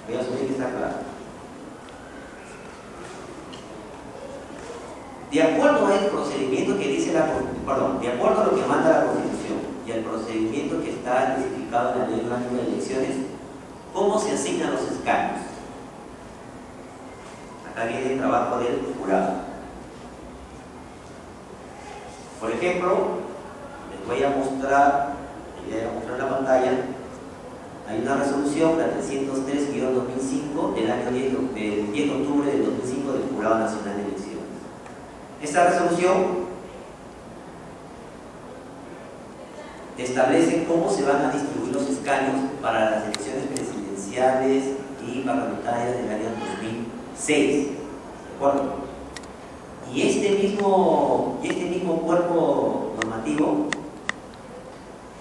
Voy a asumir que está claro. De acuerdo al procedimiento que dice de acuerdo a lo que manda la Constitución y al procedimiento que está especificado en la Ley Orgánica de Elecciones, ¿cómo se asignan los escaños? Acá viene el trabajo del jurado. Por ejemplo, les voy a mostrar en la pantalla, hay una resolución, la 303-2005 del año 10 de octubre del 2005 del Jurado Nacional de Elecciones. Esta resolución establece cómo se van a distribuir los escaños para las elecciones presidenciales y parlamentarias del año 2006. ¿De acuerdo? Y este mismo cuerpo normativo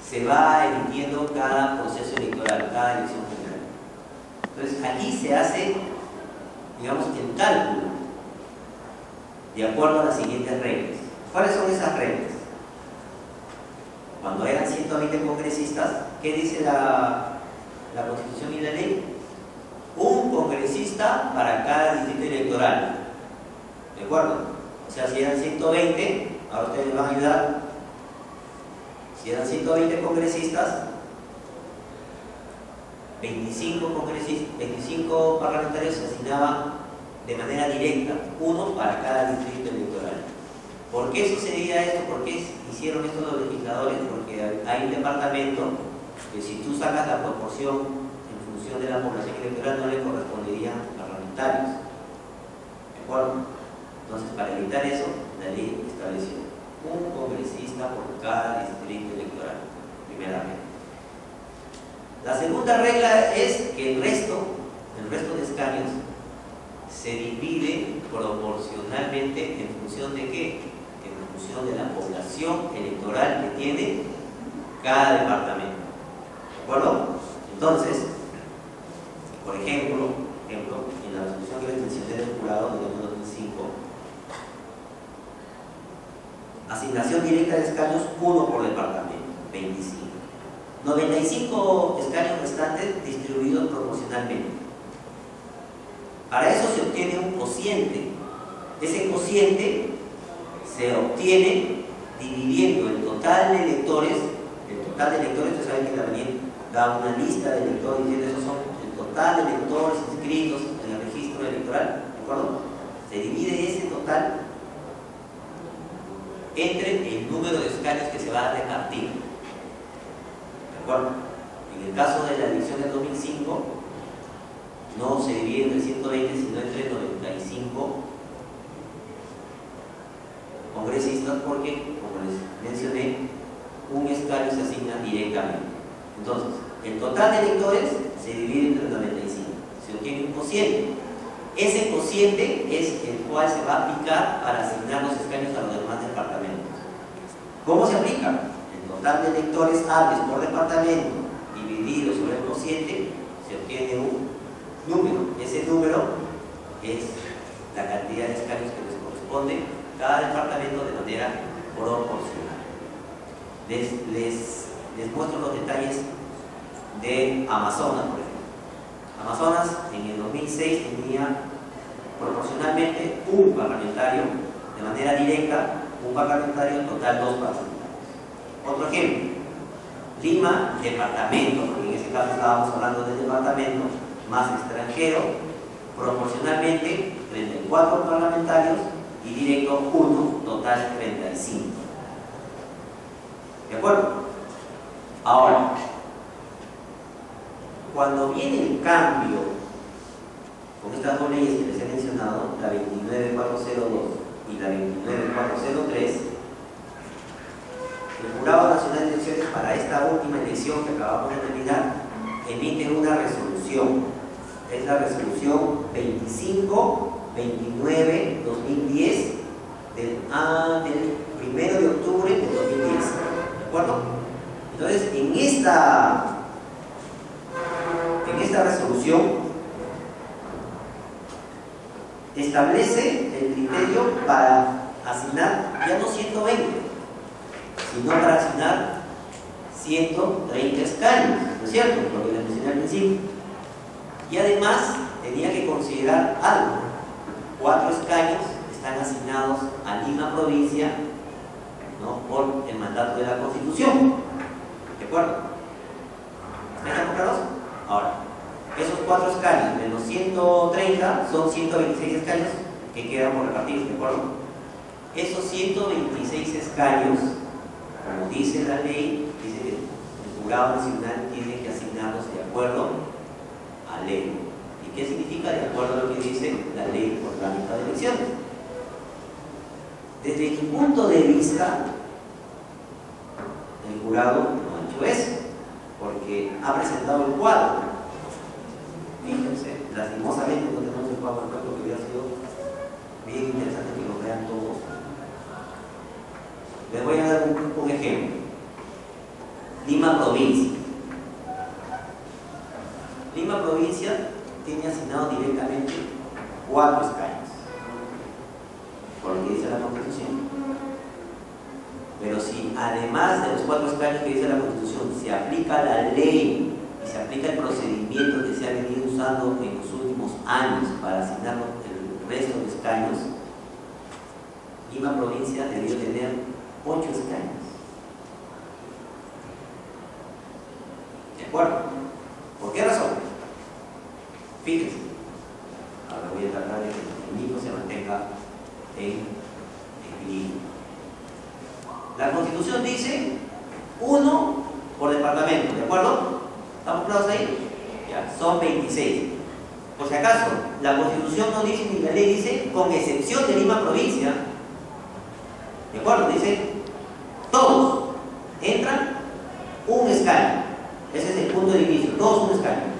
se va emitiendo cada proceso electoral, cada elección general. Entonces, aquí se hace, digamos, el cálculo de acuerdo a las siguientes reglas. ¿Cuáles son esas reglas? Cuando eran 120 congresistas, ¿qué dice la Constitución y la ley? Un congresista para cada distrito electoral. ¿De acuerdo? O sea, si eran 120, ahora ustedes me van a ayudar. Si eran 120 congresistas, 25 parlamentarios se asignaban de manera directa, uno para cada distrito electoral. ¿Por qué sucedía esto? ¿Por qué hicieron esto los legisladores? Porque hay un departamento que si tú sacas la proporción en función de la población electoral no le corresponderían parlamentarios. ¿De acuerdo? Entonces, para evitar eso, la ley estableció un congresista por cada distrito electoral, primeramente. La segunda regla es que el resto de escaños se divide proporcionalmente en función de ¿qué? En función de la población electoral que tiene cada departamento. ¿De acuerdo? Entonces, por ejemplo, en la resolución que les mencioné del jurado del año 2005, asignación directa de escaños, 1 por departamento, 25. 95 escaños restantes distribuidos proporcionalmente. Para eso se obtiene un cociente. Ese cociente se obtiene dividiendo el total de electores. Ustedes saben que también da una lista de electores diciendo esos son el total de electores inscritos en el registro electoral. ¿De acuerdo? Se divide ese total entre el número de escaños que se va a repartir. ¿De acuerdo? En el caso de la elección del 2005, no se divide entre 120, sino entre 95 congresistas, porque, como les mencioné, un escaño se asigna directamente. Entonces, el total de electores se divide entre 95. Se obtiene un cociente. Ese cociente es el cual se va a aplicar para asignar los escaños a los demás departamentos. ¿Cómo se aplica? El total de electores hábiles por departamento dividido sobre el cociente, se obtiene un número. Ese número es la cantidad de escaños que les corresponde a cada departamento de manera proporcional. Les muestro los detalles de Amazonas, por ejemplo. Amazonas en el 2006 tenía proporcionalmente un parlamentario, de manera directa, un parlamentario, en total 2 parlamentarios. Otro ejemplo, Lima, departamento, porque en ese caso estábamos hablando del departamento, más extranjero, proporcionalmente 34 parlamentarios y directo 1, total 35. ¿De acuerdo? Ahora, cuando viene el cambio con estas dos leyes que les he mencionado, la 29402 y la 29403, el Jurado Nacional de Elecciones para esta última elección que acabamos de terminar emite una resolución. Es la resolución 25-29-2010 del 1 de octubre de 2010. ¿De acuerdo? Entonces, en esta resolución establece el criterio para asignar ya no 120, sino para asignar 130 escaños, ¿no es cierto? Lo que les mencioné al principio. Y además tenía que considerar algo. 4 escaños están asignados a Lima provincia, ¿no?, por el mandato de la Constitución. ¿De acuerdo? ¿Están claros? Ahora, esos 4 escaños de los 130 son 126 escaños que quedan por repartir, ¿de acuerdo? Esos 126 escaños, como dice la ley, dice que el Jurado Nacional tiene que asignarlos de acuerdo a ley. ¿Y qué significa? De acuerdo a lo que dice la ley orgánica de elecciones. Desde mi punto de vista, el jurado no ha hecho eso, porque ha presentado el cuadro. Fíjense, lastimosamente no tenemos el cuadro, creo que hubiera sido bien interesante que lo vean todos. Les voy a dar un ejemplo. Lima provincia. Lima provincia tiene asignado directamente 4 escaños, por lo que dice la Constitución. Pero si además de los 4 escaños que dice la Constitución se aplica la ley y se aplica el procedimiento que se ha venido usando en los últimos años para asignar el resto de escaños, Lima provincia debió tener 8 escaños. ¿De acuerdo? ¿Por qué razón? Fíjense. Ahora voy a tratar de que el mismo se mantenga en equilibrio. La Constitución dice 1 por departamento, ¿de acuerdo? ¿Estamos claros ahí? Ya, son 26. Por si acaso, la Constitución no dice ni la ley dice con excepción de Lima provincia. ¿De acuerdo? Dice todos entran un escaño. Ese es el punto de inicio, todos un escaño.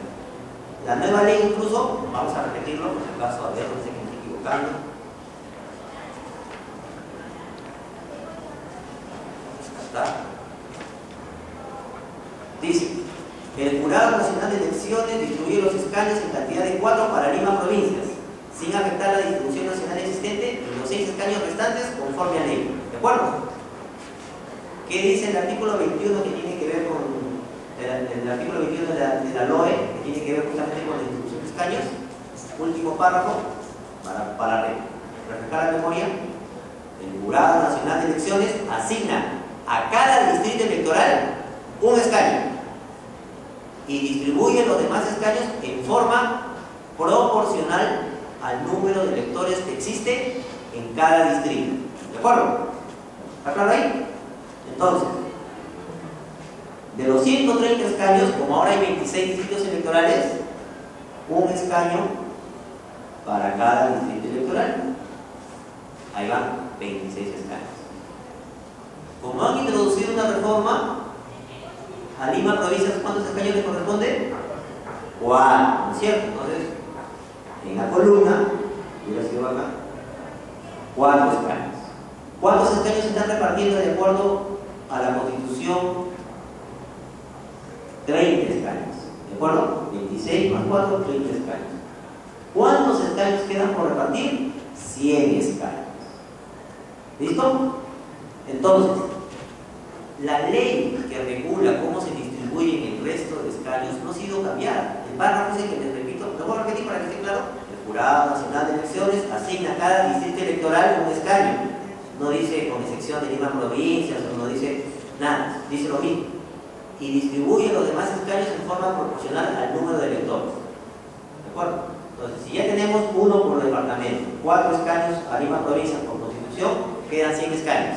La nueva ley incluso, vamos a repetirlo por si acaso, a ver, no sé que me estoy equivocando. ¿Está? Dice, el Jurado Nacional de Elecciones distribuye los escaños en cantidad de 4 para Lima provincias, sin afectar la distribución nacional existente en los 6 escaños restantes conforme a ley. ¿De acuerdo? ¿Qué dice el artículo 21 que tiene que ver con el artículo 21 de la LOE, que tiene que ver justamente con la distribución de escaños? Último párrafo, para refrescar la memoria. El Jurado Nacional de Elecciones asigna a cada distrito electoral un escaño y distribuye los demás escaños en forma proporcional al número de electores que existe en cada distrito. ¿De acuerdo? ¿Está claro ahí? Entonces, de los 130 escaños, como ahora hay 26 distritos electorales, un escaño para cada distrito electoral. Ahí van 26 escaños. Como han introducido una reforma, a Lima provincia, ¿cuántos escaños le corresponde? 4, ¿no es cierto? Entonces, en la columna, hubiera sido acá, 4 escaños. ¿Cuántos escaños se están repartiendo de acuerdo a la Constitución? 30 escaños, ¿de acuerdo? 26 más 4, 30 escaños. ¿Cuántos escaños quedan por repartir? 100 escaños. ¿Listo? Entonces, la ley que regula cómo se distribuyen el resto de escaños no ha sido cambiada. El párrafo ese que les repito, lo voy a repetir para que esté claro. El Jurado Nacional de Elecciones asigna a cada distrito electoral un escaño. No dice con excepción de Lima provincias, o no dice nada, dice lo mismo. Y distribuye los demás escaños en forma proporcional al número de electores. ¿De acuerdo? Entonces, si ya tenemos 1 por departamento, 4 escaños a Lima provincia por Constitución, quedan 100 escaños.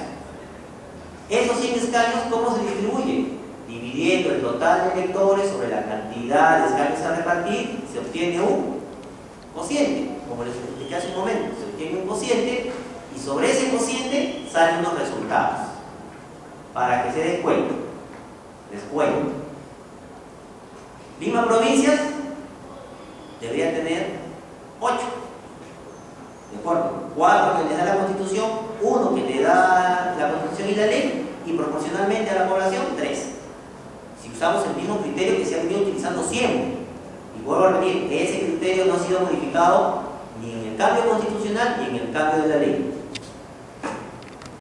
Esos 100 escaños, ¿cómo se distribuye? Dividiendo el total de electores sobre la cantidad de escaños a repartir, se obtiene un cociente. Como les expliqué hace un momento, se obtiene un cociente y sobre ese cociente salen unos resultados para que se den cuenta. Les cuento. Lima provincias debería tener 8. ¿De acuerdo? 4 que le da la Constitución, 1 que le da la Constitución y la ley, y proporcionalmente a la población 3. Si usamos el mismo criterio que se ha venido utilizando siempre, y vuelvo a repetir, ese criterio no ha sido modificado ni en el cambio constitucional ni en el cambio de la ley.